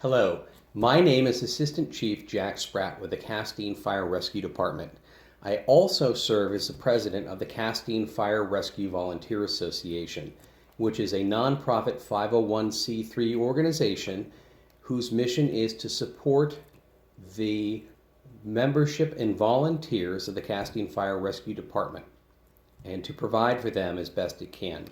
Hello, my name is Assistant Chief Jack Spratt with the Castine Fire Rescue Department. I also serve as the president of the Castine Fire Rescue Volunteer Association, which is a nonprofit 501c3 organization whose mission is to support the membership and volunteers of the Castine Fire Rescue Department and to provide for them as best it can.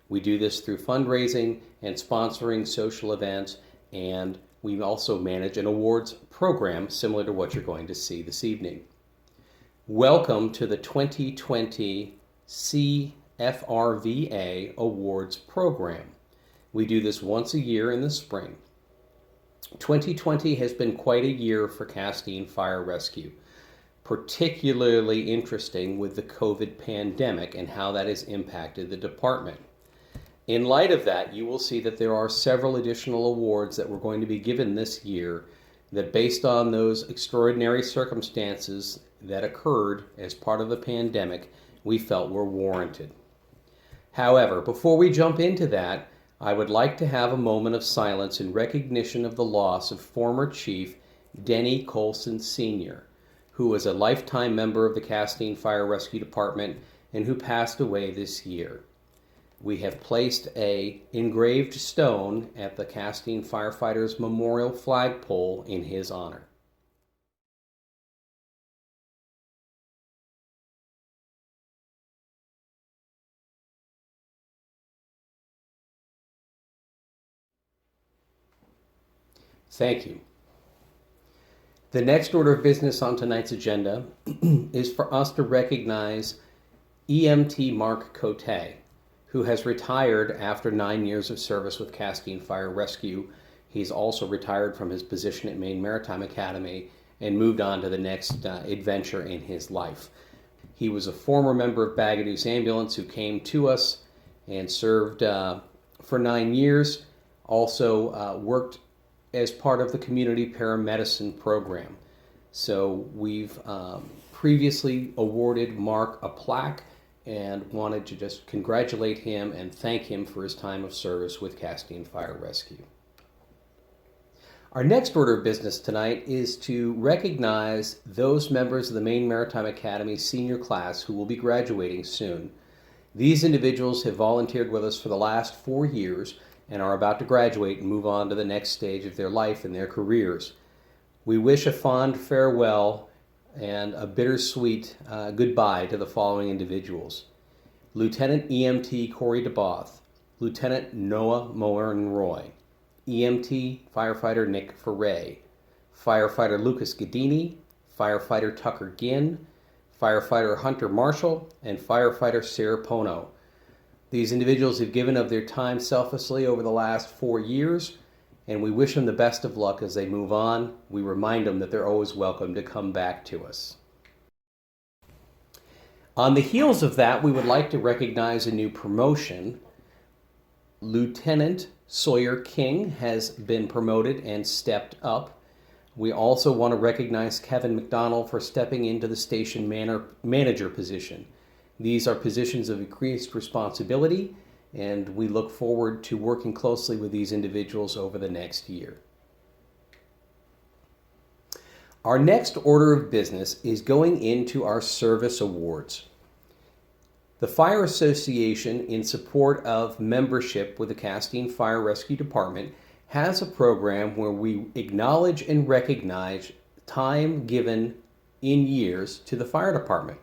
We do this through fundraising and sponsoring social events, and we also manage an awards program similar to what you're going to see this evening. Welcome to the 2020 CFRVA Awards Program. We do this once a year in the spring. 2020 has been quite a year for Castine Fire Rescue, particularly interesting with the COVID pandemic and how that has impacted the department. In light of that, you will see that there are several additional awards that we're going to be given this year that, based on those extraordinary circumstances that occurred as part of the pandemic, we felt were warranted. However, before we jump into that, I would like to have a moment of silence in recognition of the loss of former Chief Denny Colson Sr., who was a lifetime member of the Castine Fire Rescue Department and who passed away this year. We have placed an engraved stone at the Castine Firefighters Memorial Flagpole in his honor. Thank you. The next order of business on tonight's agenda is for us to recognize EMT Mark Cote, who has retired after 9 years of service with Castine Fire Rescue. He's also retired from his position at Maine Maritime Academy and moved on to the next adventure in his life. He was a former member of Bagaduce Ambulance who came to us and served for 9 years, also worked as part of the community paramedicine program. So we've previously awarded Mark a plaque and wanted to just congratulate him and thank him for his time of service with Castine Fire Rescue. Our next order of business tonight is to recognize those members of the Maine Maritime Academy senior class who will be graduating soon. These individuals have volunteered with us for the last 4 years and are about to graduate and move on to the next stage of their life and their careers. We wish a fond farewell and a bittersweet goodbye to the following individuals: Lieutenant EMT Corey DeBoth, Lieutenant Noah Morin-Roy, EMT Firefighter Nick Ferre, Firefighter Lucas Gadini, Firefighter Tucker Ginn, Firefighter Hunter Marshall, and Firefighter Sarah Pono. These individuals have given of their time selflessly over the last 4 years, and we wish them the best of luck as they move on. We remind them that they're always welcome to come back to us. On the heels of that, we would like to recognize a new promotion. Lieutenant Sawyer King has been promoted and stepped up. We also want to recognize Kevin McDonald for stepping into the station manager position. These are positions of increased responsibility, and we look forward to working closely with these individuals over the next year. Our next order of business is going into our service awards. The Fire Association, in support of membership with the Castine Fire Rescue Department, has a program where we acknowledge and recognize time given in years to the fire department.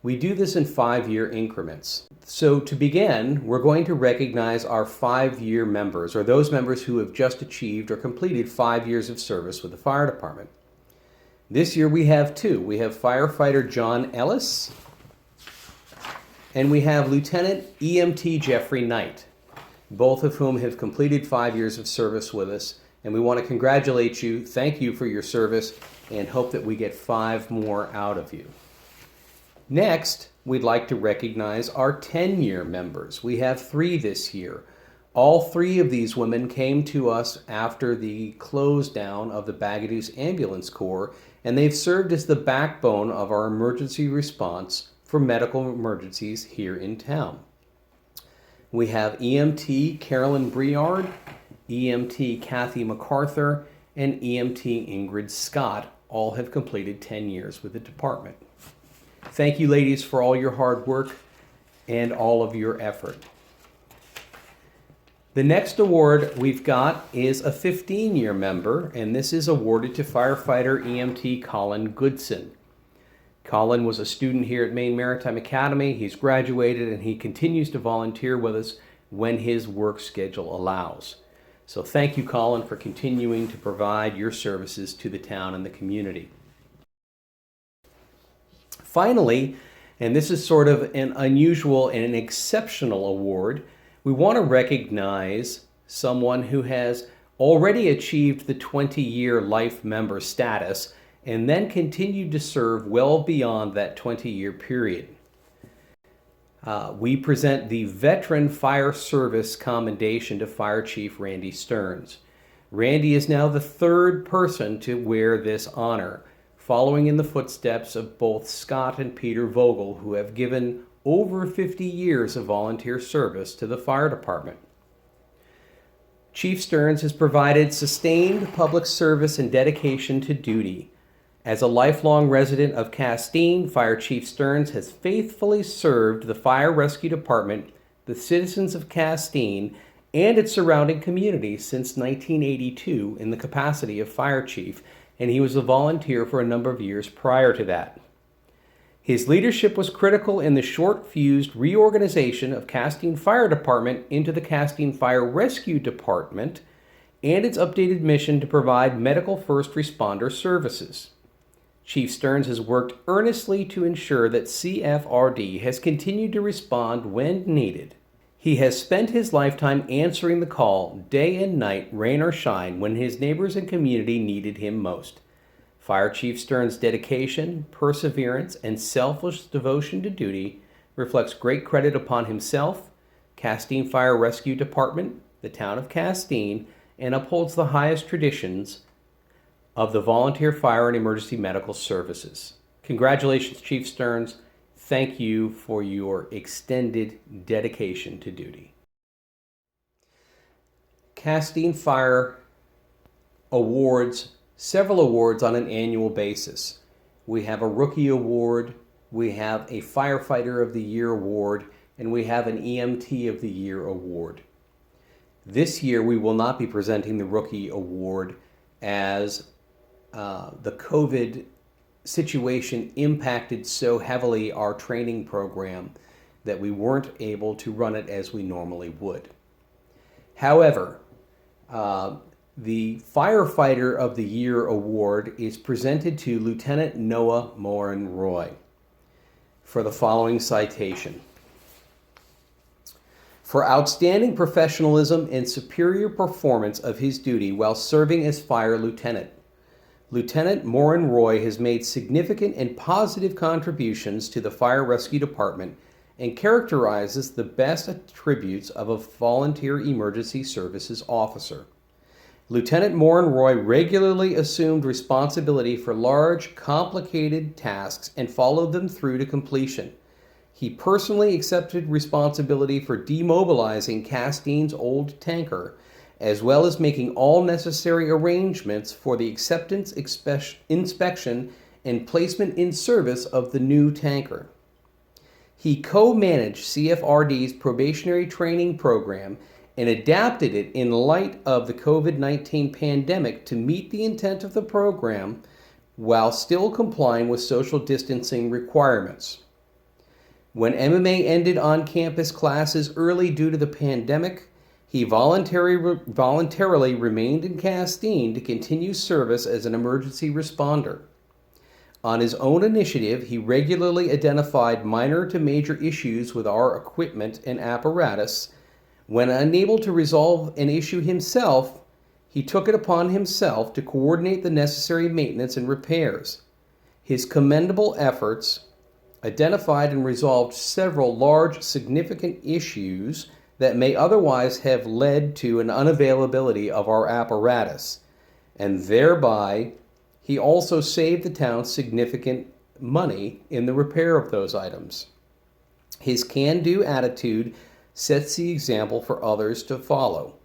We do this in 5-year increments. So to begin, we're going to recognize our 5-year members, or those members who have just achieved or completed 5 years of service with the fire department. This year we have 2. We have Firefighter John Ellis, and we have Lieutenant EMT Jeffrey Knight, both of whom have completed 5 years of service with us, and we want to congratulate you, thank you for your service, and hope that we get 5 more out of you. Next, we'd like to recognize our 10-year members. We have 3 this year. All 3 of these women came to us after the close down of the Bagaduce Ambulance Corps, and they've served as the backbone of our emergency response for medical emergencies here in town. We have EMT Carolyn Briard EMT Kathy MacArthur, and EMT Ingrid Scott all have completed 10 years with the department. Thank you, ladies, for all your hard work and all of your effort. The next award we've got is a 15-year member, and this is awarded to firefighter EMT Colin Goodson. Colin was a student here at Maine Maritime Academy. He's graduated, and he continues to volunteer with us when his work schedule allows. So thank you, Colin, for continuing to provide your services to the town and the community. Finally, and this is sort of an unusual and an exceptional award, we want to recognize someone who has already achieved the 20-year life member status and then continued to serve well beyond that 20-year period. We present the Veteran Fire Service Commendation to Fire Chief Randy Stearns. Randy is now the third person to wear this honor, following in the footsteps of both Scott and Peter Vogel, who have given over 50 years of volunteer service to the fire department. Chief Stearns has provided sustained public service and dedication to duty. As a lifelong resident of Castine, Fire Chief Stearns has faithfully served the Fire Rescue Department, the citizens of Castine, and its surrounding community since 1982 in the capacity of Fire Chief, and he was a volunteer for a number of years prior to that. His leadership was critical in the short-fused reorganization of Castine Fire Department into the Castine Fire Rescue Department and its updated mission to provide medical first responder services. Chief Stearns has worked earnestly to ensure that CFRD has continued to respond when needed. He has spent his lifetime answering the call, day and night, rain or shine, when his neighbors and community needed him most. Fire Chief Stearns' dedication, perseverance, and selfless devotion to duty reflects great credit upon himself, Castine Fire Rescue Department, the town of Castine, and upholds the highest traditions of the volunteer fire and emergency medical services. Congratulations, Chief Stearns. Thank you for your extended dedication to duty. Castine Fire awards several awards on an annual basis. We have a Rookie Award, we have a Firefighter of the Year Award, and we have an EMT of the Year Award. This year we will not be presenting the Rookie Award as the COVID situation impacted so heavily our training program that we weren't able to run it as we normally would. However, the Firefighter of the Year Award is presented to Lieutenant Noah Morin Roy for the following citation. For outstanding professionalism and superior performance of his duty while serving as fire lieutenant, Lieutenant Morin Roy has made significant and positive contributions to the Fire Rescue Department and characterizes the best attributes of a volunteer emergency services officer. Lieutenant Morin Roy regularly assumed responsibility for large, complicated tasks and followed them through to completion. He personally accepted responsibility for demobilizing Castine's old tanker, as well as making all necessary arrangements for the acceptance, inspection, and placement in service of the new tanker. He co-managed CFRD's probationary training program and adapted it in light of the COVID-19 pandemic to meet the intent of the program while still complying with social distancing requirements. When MMA ended on-campus classes early due to the pandemic, he voluntarily remained in Castine to continue service as an emergency responder. On his own initiative, he regularly identified minor to major issues with our equipment and apparatus. When unable to resolve an issue himself, he took it upon himself to coordinate the necessary maintenance and repairs. His commendable efforts identified and resolved several large, significant issues that may otherwise have led to an unavailability of our apparatus, and thereby he also saved the town significant money in the repair of those items. His can-do attitude sets the example for others to follow.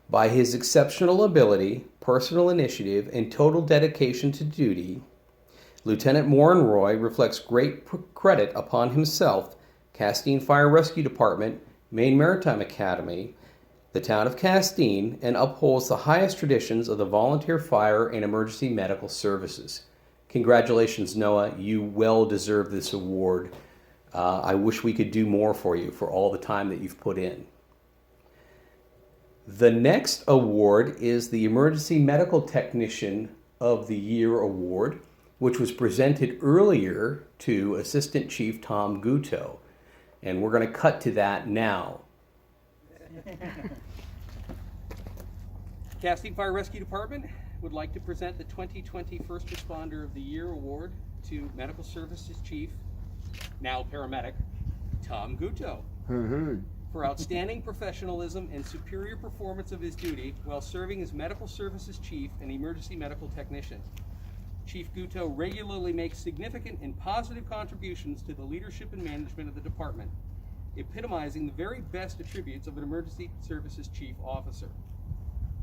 By his exceptional ability, personal initiative, and total dedication to duty, Lieutenant Warren Roy reflects great credit upon himself, Castine Fire Rescue Department, Maine Maritime Academy, the town of Castine, and upholds the highest traditions of the volunteer fire and emergency medical services. Congratulations, Noah. You well deserve this award. I wish we could do more for you for all the time that you've put in. The next award is the Emergency Medical Technician of the Year Award, which was presented earlier to Assistant Chief Tom Guto. And we're going to cut to that now. Castine Fire Rescue Department would like to present the 2020 First Responder of the Year Award to Medical Services Chief, now paramedic, Tom Guto, for outstanding professionalism and superior performance of his duty while serving as Medical Services Chief and Emergency Medical Technician. Chief Guto regularly makes significant and positive contributions to the leadership and management of the department, epitomizing the very best attributes of an Emergency Services Chief Officer.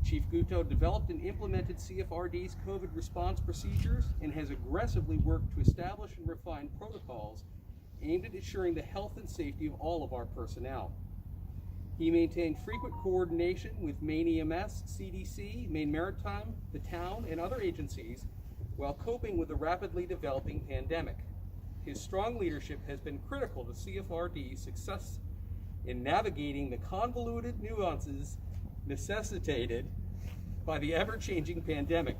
Chief Guto developed and implemented CFRD's COVID response procedures and has aggressively worked to establish and refine protocols aimed at ensuring the health and safety of all of our personnel. He maintained frequent coordination with Maine EMS, CDC, Maine Maritime, the town, and other agencies while coping with the rapidly developing pandemic. His strong leadership has been critical to CFRD's success in navigating the convoluted nuances necessitated by the ever-changing pandemic.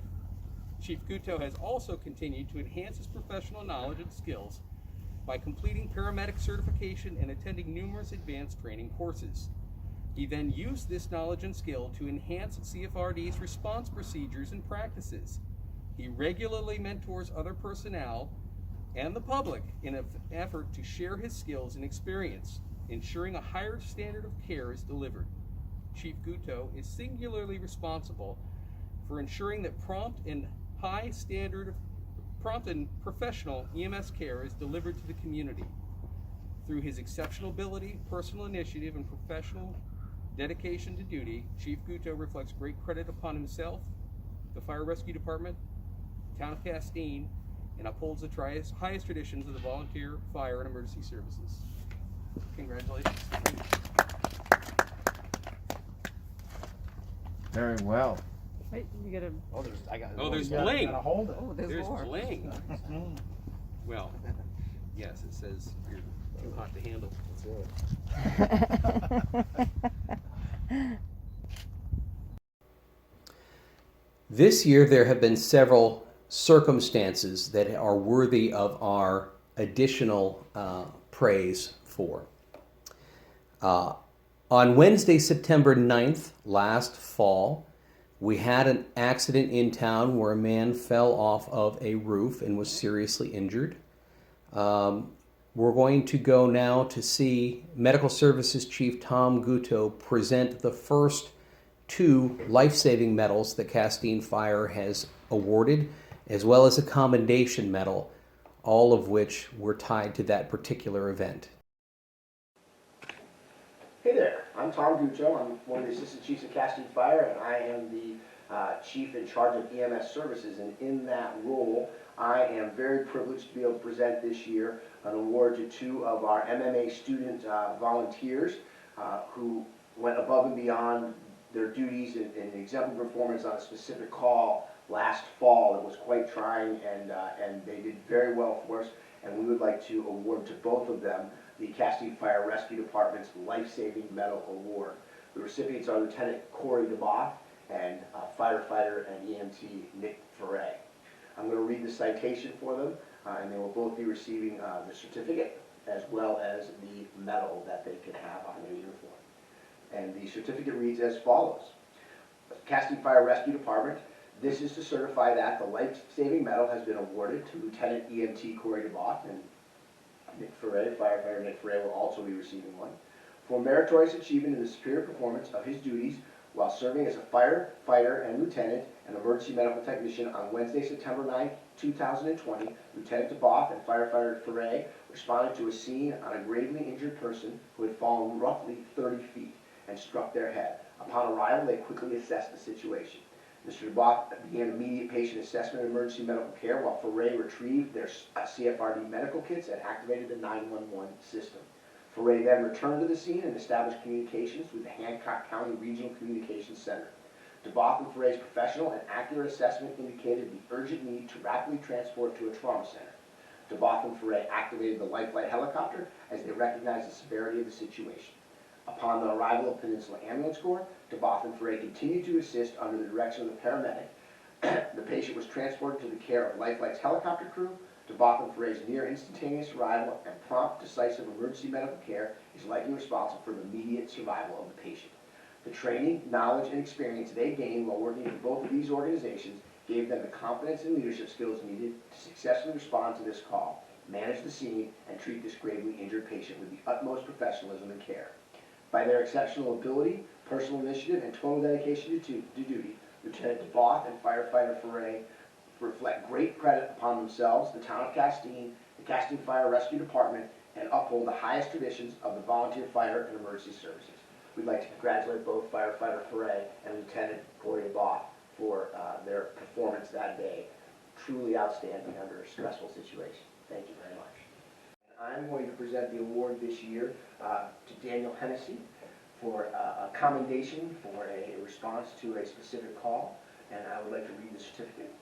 Chief Guto has also continued to enhance his professional knowledge and skills by completing paramedic certification and attending numerous advanced training courses. He then used this knowledge and skill to enhance CFRD's response procedures and practices. He regularly mentors other personnel and the public in an effort to share his skills and experience, ensuring a higher standard of care is delivered. Chief Guto is singularly responsible for ensuring that prompt and professional EMS care is delivered to the community. Through his exceptional ability, personal initiative, and professional dedication to duty, Chief Guto reflects great credit upon himself, the Fire Rescue Department, town of Castine, and upholds the highest traditions of the volunteer fire and emergency services. Congratulations. Very well. Wait, you gotta. Oh, There's bling. Gotta hold it. Oh, there's more. Bling. Well, yes, it says you're too hot to handle. This year there have been several circumstances that are worthy of our additional praise for. On Wednesday, September 9th, last fall, we had an accident in town where a man fell off of a roof and was seriously injured. We're going to go now to see Medical Services Chief Tom Guto present the first 2 life-saving medals that Castine Fire has awarded, as well as a commendation medal, all of which were tied to that particular event. Hey there, I'm Tom Guto. I'm one of the Assistant Chiefs of Castine Fire, and I am the Chief in charge of EMS services. And in that role, I am very privileged to be able to present this year an award to 2 of our MMA student volunteers who went above and beyond their duties in exemplary performance on a specific call last fall. It was quite trying, and they did very well for us, and we would like to award to both of them the Castine Fire Rescue Department's Life-Saving Medal Award. The recipients are Lieutenant Corey DeBoff and firefighter and EMT Nick Foray. I'm going to read the citation for them, and they will both be receiving the certificate as well as the medal that they can have on their uniform. And the certificate reads as follows. Castine Fire Rescue Department, this is to certify that the life-saving medal has been awarded to Lieutenant EMT Corey DeBoff, and Nick Foray, firefighter Nick Foray, will also be receiving one, for meritorious achievement in the superior performance of his duties while serving as a firefighter and lieutenant and emergency medical technician on Wednesday, September 9, 2020. Lieutenant DeBoff and firefighter Foray responded to a scene on a gravely injured person who had fallen roughly 30 feet and struck their head. Upon arrival, they quickly assessed the situation. Mr. DeBoff began immediate patient assessment and emergency medical care while Foray retrieved their CFRV medical kits and activated the 911 system. Foray then returned to the scene and established communications with the Hancock County Regional Communications Center. DeBoff and Foray's professional and accurate assessment indicated the urgent need to rapidly transport to a trauma center. DeBoff and Foray activated the Life Flight helicopter as they recognized the severity of the situation. Upon the arrival of Peninsula Ambulance Corps, DeBoff and Foray continued to assist under the direction of the paramedic. The patient was transported to the care of Life Flight's helicopter crew. DeBoff and Foray's near instantaneous arrival and prompt, decisive emergency medical care is likely responsible for the immediate survival of the patient. The training, knowledge, and experience they gained while working with both of these organizations gave them the confidence and leadership skills needed to successfully respond to this call, manage the scene, and treat this gravely injured patient with the utmost professionalism and care. By their exceptional ability, personal initiative, and total dedication to duty, Lieutenant DeBoff and Firefighter Foray reflect great credit upon themselves, the town of Castine, the Castine Fire Rescue Department, and uphold the highest traditions of the volunteer fire and emergency services. We'd like to congratulate both Firefighter Foray and Lieutenant Corey DeBoff for their performance that day. Truly outstanding under a stressful situation. Thank you very much. I'm going to present the award this year to Daniel Hennessy for a commendation for a response to a specific call, and I would like to read the certificate.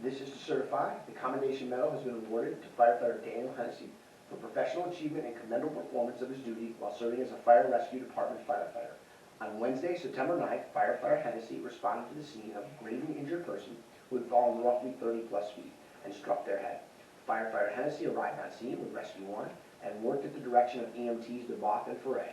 This is to certify the commendation medal has been awarded to Firefighter Daniel Hennessy for professional achievement and commendable performance of his duty while serving as a Fire Rescue Department firefighter. On Wednesday, September 9th, Firefighter Hennessy responded to the scene of a gravely injured person who had fallen roughly 30-plus feet and struck their head. Firefighter Hennessy arrived on scene with Rescue 1 and worked at the direction of EMTs DeBoff and Foray.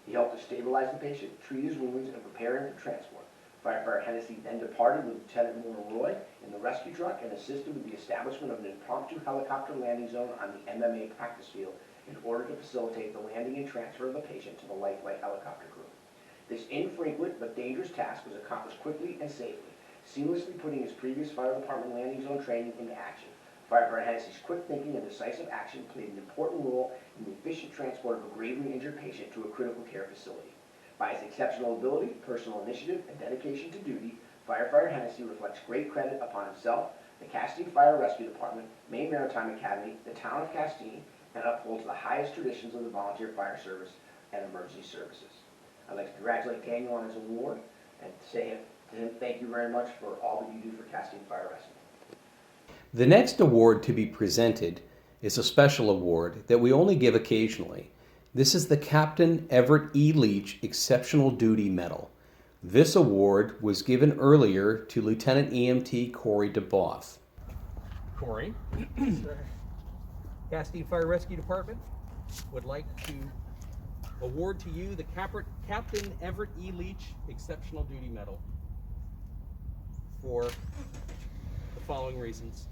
He helped to stabilize the patient, treat his wounds, and prepare him for transport. Firefighter Hennessy then departed with Lieutenant Moore Roy in the rescue truck and assisted with the establishment of an impromptu helicopter landing zone on the MMA practice field in order to facilitate the landing and transfer of the patient to the Life Flight helicopter crew. This infrequent but dangerous task was accomplished quickly and safely, seamlessly putting his previous fire department landing zone training into action. Firefighter Hennessy's quick thinking and decisive action played an important role in the efficient transport of a gravely injured patient to a critical care facility. By his exceptional ability, personal initiative, and dedication to duty, Firefighter Hennessy reflects great credit upon himself, the Castine Fire Rescue Department, Maine Maritime Academy, the town of Castine, and upholds the highest traditions of the volunteer fire service and emergency services. I'd like to congratulate Daniel on his award and say to him, thank you very much for all that you do for Castine Fire Rescue. The next award to be presented is a special award that we only give occasionally. This is the Captain Everett E. Leach Exceptional Duty Medal. This award was given earlier to Lieutenant EMT Corey DeBoff. Corey, Castine Fire Rescue Department would like to award to you the Captain Everett E. Leach Exceptional Duty Medal for the following reasons.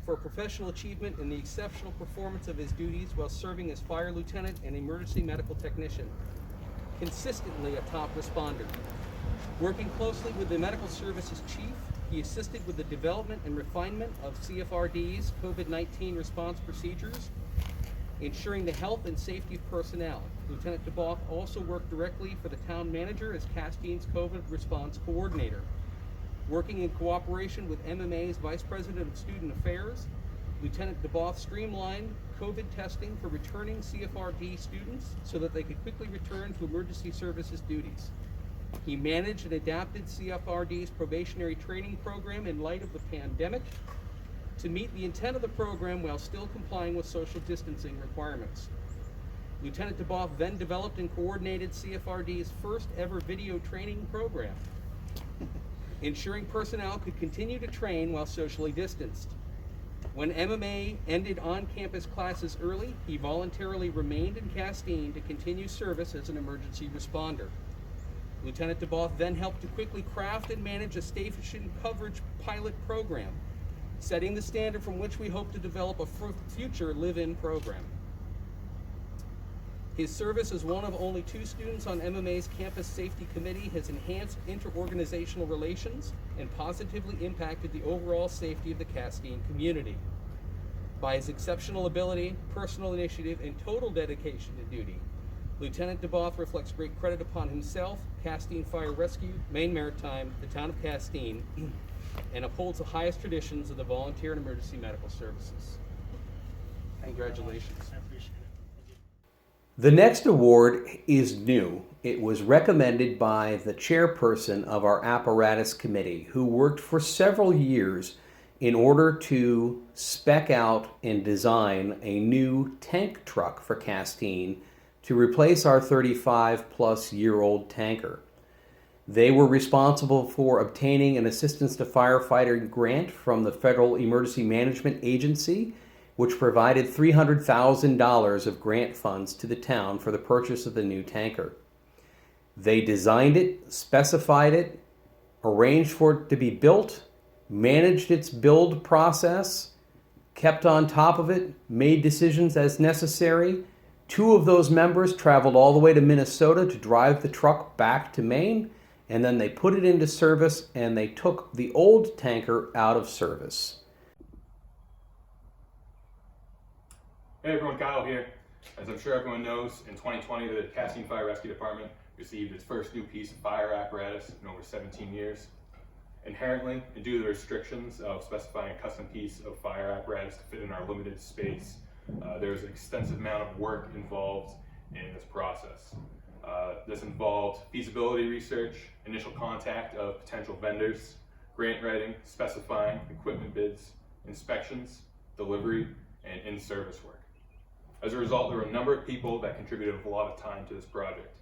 For professional achievement in the exceptional performance of his duties while serving as fire lieutenant and emergency medical technician. Consistently a top responder. Working closely with the medical services chief, he assisted with the development and refinement of CFRD's COVID-19 response procedures, ensuring the health and safety of personnel. Lieutenant DeBoff also worked directly for the town manager as Castine's COVID response coordinator. Working in cooperation with MMA's Vice President of Student Affairs, Lieutenant DeBoff streamlined COVID testing for returning CFRD students so that they could quickly return to emergency services duties. He managed and adapted CFRD's probationary training program in light of the pandemic to meet the intent of the program while still complying with social distancing requirements. Lieutenant DeBoff then developed and coordinated CFRD's first ever video training program, ensuring personnel could continue to train while socially distanced. When MMA ended on-campus classes early, he voluntarily remained in Castine to continue service as an emergency responder. Lieutenant DeBoff then helped to quickly craft and manage a station coverage pilot program, setting the standard from which we hope to develop a future live-in program. His service as one of only 2 students on MMA's Campus Safety Committee has enhanced interorganizational relations and positively impacted the overall safety of the Castine community. By his exceptional ability, personal initiative, and total dedication to duty, Lieutenant DeBoff reflects great credit upon himself, Castine Fire Rescue, Maine Maritime, the town of Castine, and upholds the highest traditions of the volunteer and emergency medical services. Congratulations. I appreciate it. Thank you. The next award is new. It was recommended by the chairperson of our apparatus committee, who worked for several years in order to spec out and design a new tank truck for Castine to replace our 35-plus-year-old tanker. They were responsible for obtaining an Assistance to Firefighter grant from the Federal Emergency Management Agency, which provided $300,000 of grant funds to the town for the purchase of the new tanker. They designed it, specified it, arranged for it to be built, managed its build process, kept on top of it, made decisions as necessary. 2 of those members traveled all the way to Minnesota to drive the truck back to Maine, and then they put it into service and they took the old tanker out of service. Hey everyone, Kyle here. As I'm sure everyone knows, in 2020 the Castine Fire Rescue Department received its first new piece of fire apparatus in over 17 years. Inherently, and due to the restrictions of specifying a custom piece of fire apparatus to fit in our limited space, there's an extensive amount of work involved in this process. This involved feasibility research, initial contact of potential vendors, grant writing, specifying equipment bids, inspections, delivery, and in-service work. As a result, there were a number of people that contributed a lot of time to this project.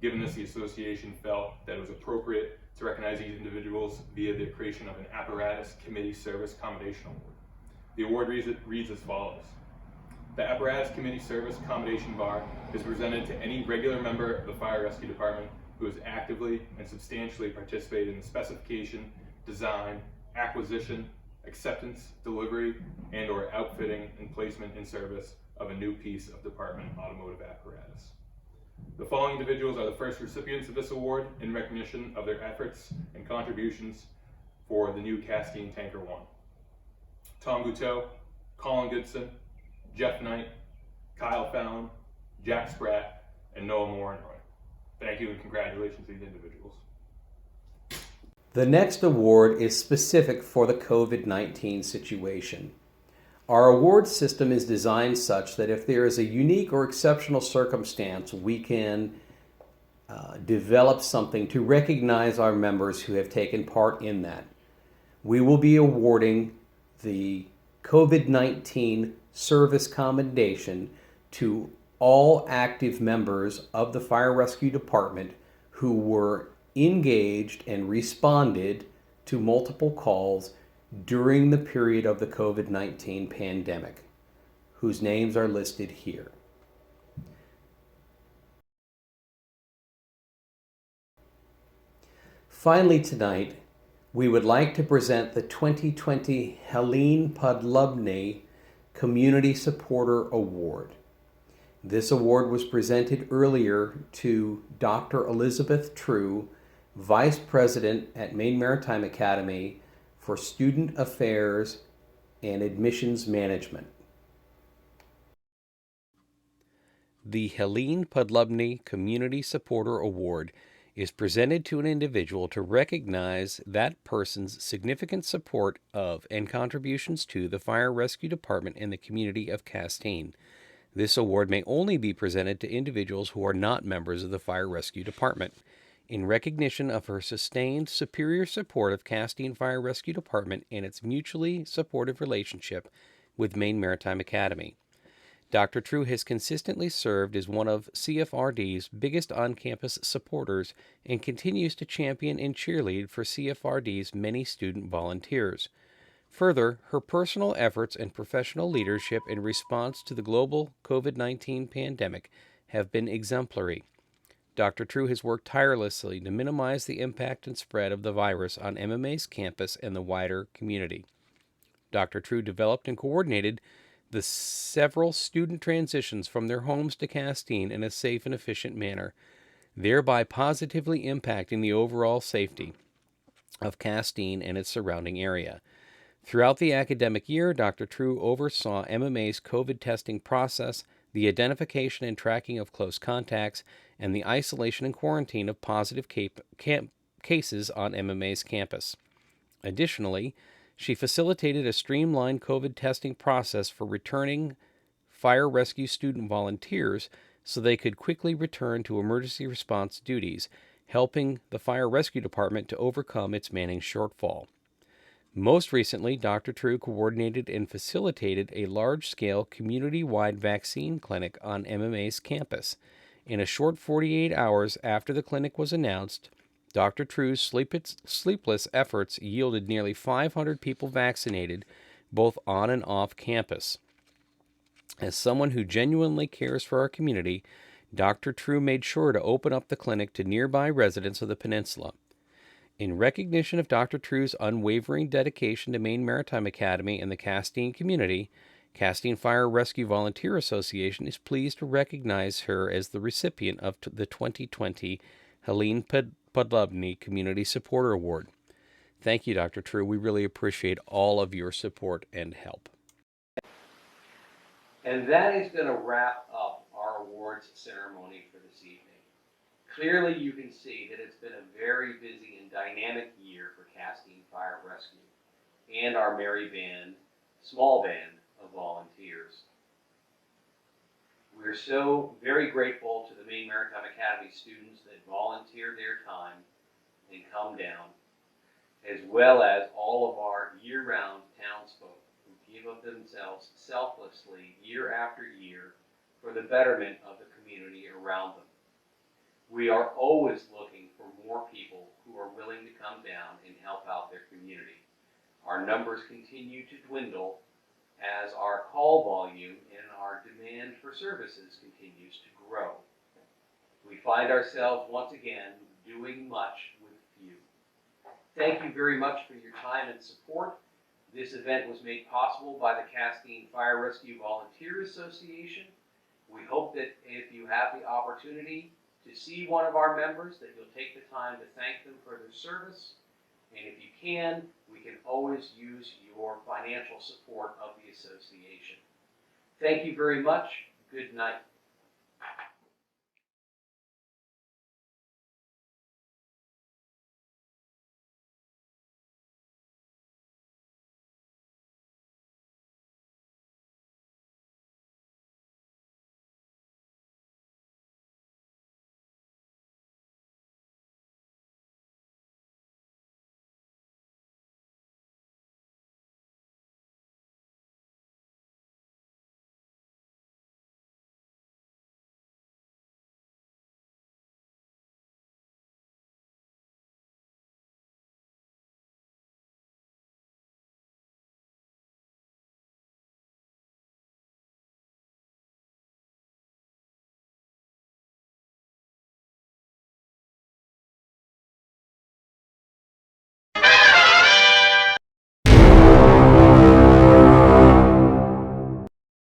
Given this, the association felt that it was appropriate to recognize these individuals via the creation of an Apparatus Committee Service Commendation Award. The award reads as follows. The Apparatus Committee Service Commendation Bar is presented to any regular member of the Fire Rescue Department who has actively and substantially participated in the specification, design, acquisition, acceptance, delivery, and/or outfitting and placement in service of a new piece of department automotive apparatus. The following individuals are the first recipients of this award in recognition of their efforts and contributions for the new Castine Tanker 1. Tom Gouteau, Colin Goodson, Jeff Knight, Kyle Fallon, Jack Spratt, and Noah Morinroy. Thank you and congratulations to these individuals. The next award is specific for the COVID-19 situation. Our award system is designed such that if there is a unique or exceptional circumstance, we can develop something to recognize our members who have taken part in that. We will be awarding the COVID-19 Service Commendation to all active members of the Fire Rescue Department who were engaged and responded to multiple calls during the period of the COVID-19 pandemic, whose names are listed here. Finally tonight, we would like to present the 2020 Helene Podlubny Community Supporter Award. This award was presented earlier to Dr. Elizabeth True, Vice President at Maine Maritime Academy for Student Affairs and Admissions Management. The Helene Podlubny Community Supporter Award is presented to an individual to recognize that person's significant support of and contributions to the Fire Rescue Department in the community of Castine. This award may only be presented to individuals who are not members of the Fire Rescue Department. In recognition of her sustained superior support of Castine Fire Rescue Department and its mutually supportive relationship with Maine Maritime Academy. Dr. True has consistently served as one of CFRD's biggest on-campus supporters and continues to champion and cheerlead for CFRD's many student volunteers. Further, her personal efforts and professional leadership in response to the global COVID-19 pandemic have been exemplary. Dr. True has worked tirelessly to minimize the impact and spread of the virus on MMA's campus and the wider community. Dr. True developed and coordinated the several student transitions from their homes to Castine in a safe and efficient manner, thereby positively impacting the overall safety of Castine and its surrounding area. Throughout the academic year, Dr. True oversaw MMA's COVID testing process, the identification and tracking of close contacts, and the isolation and quarantine of positive cases on MMA's campus. Additionally, she facilitated a streamlined COVID testing process for returning fire rescue student volunteers so they could quickly return to emergency response duties, helping the Fire Rescue Department to overcome its manning shortfall. Most recently, Dr. True coordinated and facilitated a large-scale community-wide vaccine clinic on MMA's campus. In a short 48 hours after the clinic was announced, Dr. True's sleepless efforts yielded nearly 500 people vaccinated, both on and off campus. As someone who genuinely cares for our community, Dr. True made sure to open up the clinic to nearby residents of the peninsula. In recognition of Dr. True's unwavering dedication to Maine Maritime Academy and the Castine community, Castine Fire Rescue Volunteer Association is pleased to recognize her as the recipient of the 2020 Helene Podlubny Community Supporter Award. Thank you, Dr. True. We really appreciate all of your support and help. And that is going to wrap up our awards ceremony for this evening. Clearly, you can see that it's been a very busy and dynamic year for Castine Fire Rescue and our merry band, small band of volunteers. We're so very grateful to the Maine Maritime Academy students that volunteer their time and come down, as well as all of our year-round townsfolk who give of themselves selflessly year after year for the betterment of the community around them. We are always looking for more people who are willing to come down and help out their community. Our numbers continue to dwindle as our call volume and our demand for services continues to grow. We find ourselves once again doing much with few. Thank you very much for your time and support. This event was made possible by the Castine Fire Rescue Volunteer Association. We hope that if you have the opportunity to see one of our members, that you'll take the time to thank them for their service. And if you can, we can always use your financial support of the association. Thank you very much. Good night.